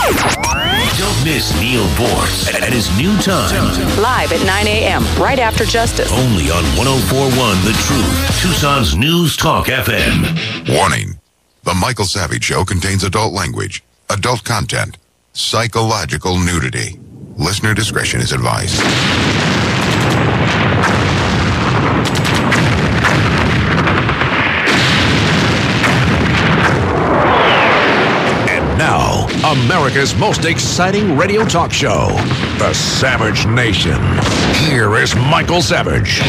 Don't miss Neil Bortz at his new time. Live at 9 a.m., right after Justice. Only on 104.1 The Truth, Tucson's News Talk FM. Warning. The Michael Savage Show contains adult language, adult content, psychological nudity. Listener discretion is advised. And now, America's most exciting radio talk show, The Savage Nation. Here is Michael Savage.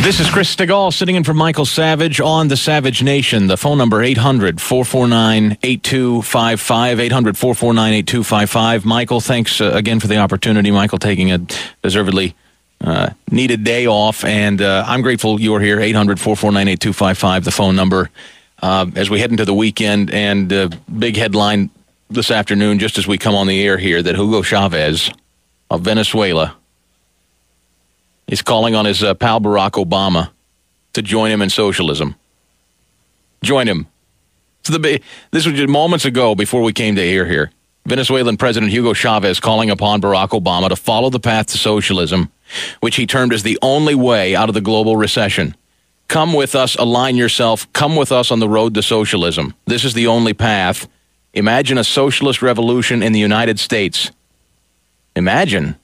This is Chris Stigall sitting in for Michael Savage on The Savage Nation. The phone number 800-449-8255, 800-449-8255. Michael, thanks again for the opportunity. Michael taking a deservedly needed day off, and I'm grateful you're here, 800-449-8255, the phone number. As we head into the weekend, and big headline this afternoon, just as we come on the air here, that Hugo Chavez of Venezuela is calling on his pal Barack Obama to join him in socialism. Join him. This was just moments ago before we came to air here. Venezuelan President Hugo Chavez calling upon Barack Obama to follow the path to socialism, which he termed as the only way out of the global recession. Come with us, align yourself, come with us on the road to socialism. This is the only path. Imagine a socialist revolution in the United States. Imagine.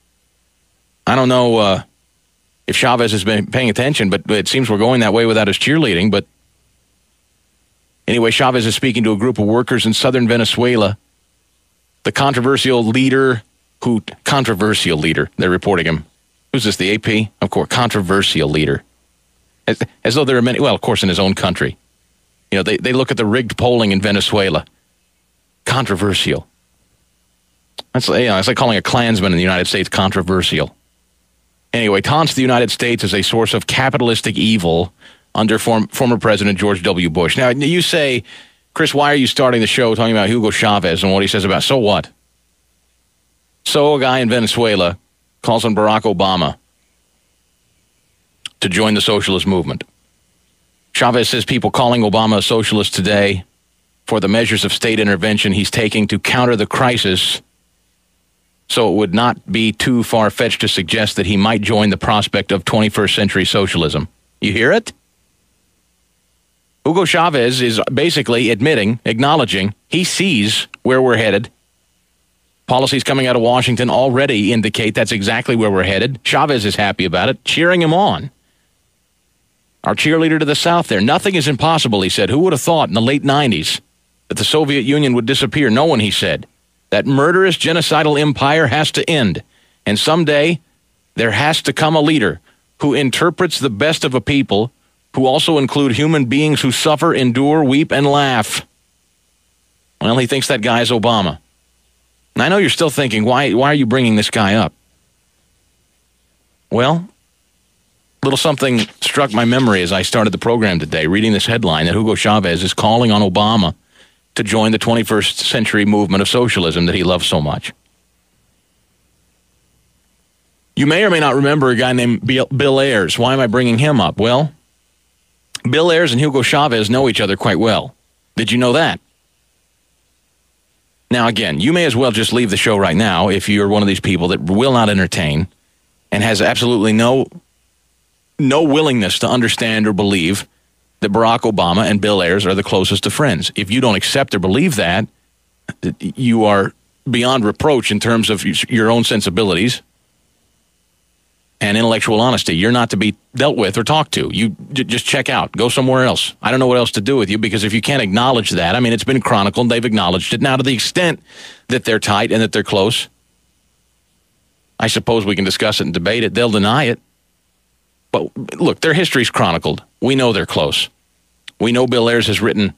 I don't know if Chavez has been paying attention, but it seems we're going that way without his cheerleading. But anyway, Chavez is speaking to a group of workers in southern Venezuela. The controversial leader, they're reporting him. Who's this, the AP? Of course, controversial leader. As though there are many, well, of course, in his own country. You know, they look at the rigged polling in Venezuela. Controversial. It's like calling a Klansman in the United States controversial. Anyway, taunts the United States as a source of capitalistic evil under former President George W. Bush. Now, you say, Chris, why are you starting the show talking about Hugo Chavez and what he says about, so what? So a guy in Venezuela calls on Barack Obama to join the socialist movement. Chavez says people calling Obama a socialist today for the measures of state intervention he's taking to counter the crisis, so it would not be too far-fetched to suggest that he might join the prospect of 21st century socialism. You hear it? Hugo Chavez is basically acknowledging he sees where we're headed. Policies coming out of Washington already indicate that's exactly where we're headed. Chavez is happy about it, cheering him on. Our cheerleader to the south there. Nothing is impossible, he said. Who would have thought in the late 90s that the Soviet Union would disappear? No one, he said. That murderous genocidal empire has to end. And someday, there has to come a leader who interprets the best of a people, who also include human beings who suffer, endure, weep, and laugh. Well, he thinks that guy is Obama. And I know you're still thinking, why are you bringing this guy up? Well, a little something struck my memory as I started the program today, reading this headline that Hugo Chavez is calling on Obama to join the 21st century movement of socialism that he loves so much. You may or may not remember a guy named Bill Ayers. Why am I bringing him up? Well, Bill Ayers and Hugo Chavez know each other quite well. Did you know that? Now, again, you may as well just leave the show right now if you're one of these people that will not entertain and has absolutely no willingness to understand or believe that Barack Obama and Bill Ayers are the closest of friends. If you don't accept or believe that, you are beyond reproach in terms of your own sensibilities and intellectual honesty. You're not to be dealt with or talked to. You just check out. Go somewhere else. I don't know what else to do with you, because if you can't acknowledge that, I mean, it's been chronicled. They've acknowledged it. Now, to the extent that they're tight and that they're close, I suppose we can discuss it and debate it. They'll deny it. But look, their history's chronicled. We know they're close. We know Bill Ayers has written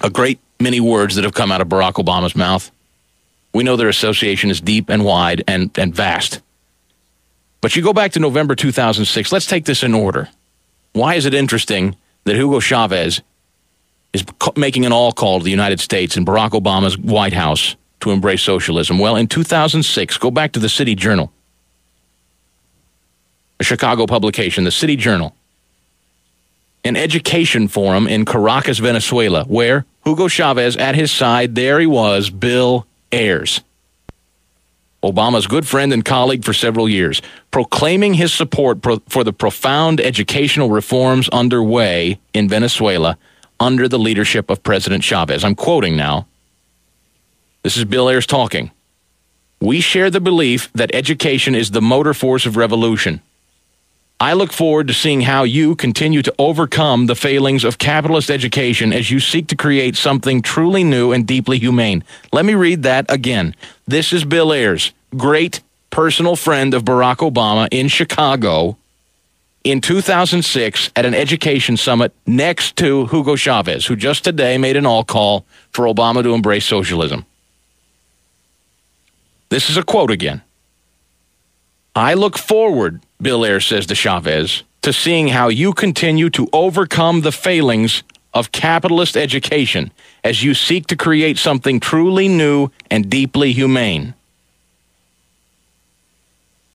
a great many words that have come out of Barack Obama's mouth. We know their association is deep and wide and vast. But you go back to November 2006. Let's take this in order. Why is it interesting that Hugo Chavez is making an all-call to the United States and Barack Obama's White House to embrace socialism? Well, in 2006, go back to the City Journal, a Chicago publication, the City Journal, an education forum in Caracas, Venezuela, where Hugo Chavez, at his side, there he was, Bill Ayers, Obama's good friend and colleague for several years, proclaiming his support for the profound educational reforms underway in Venezuela under the leadership of President Chavez. I'm quoting now. This is Bill Ayers talking. We share the belief that education is the motor force of revolution. I look forward to seeing how you continue to overcome the failings of capitalist education as you seek to create something truly new and deeply humane. Let me read that again. This is Bill Ayers, great personal friend of Barack Obama in Chicago in 2006 at an education summit next to Hugo Chavez, who just today made an all-call for Obama to embrace socialism. This is a quote again. I look forward, Bill Ayers says to Chavez, to seeing how you continue to overcome the failings of capitalist education as you seek to create something truly new and deeply humane.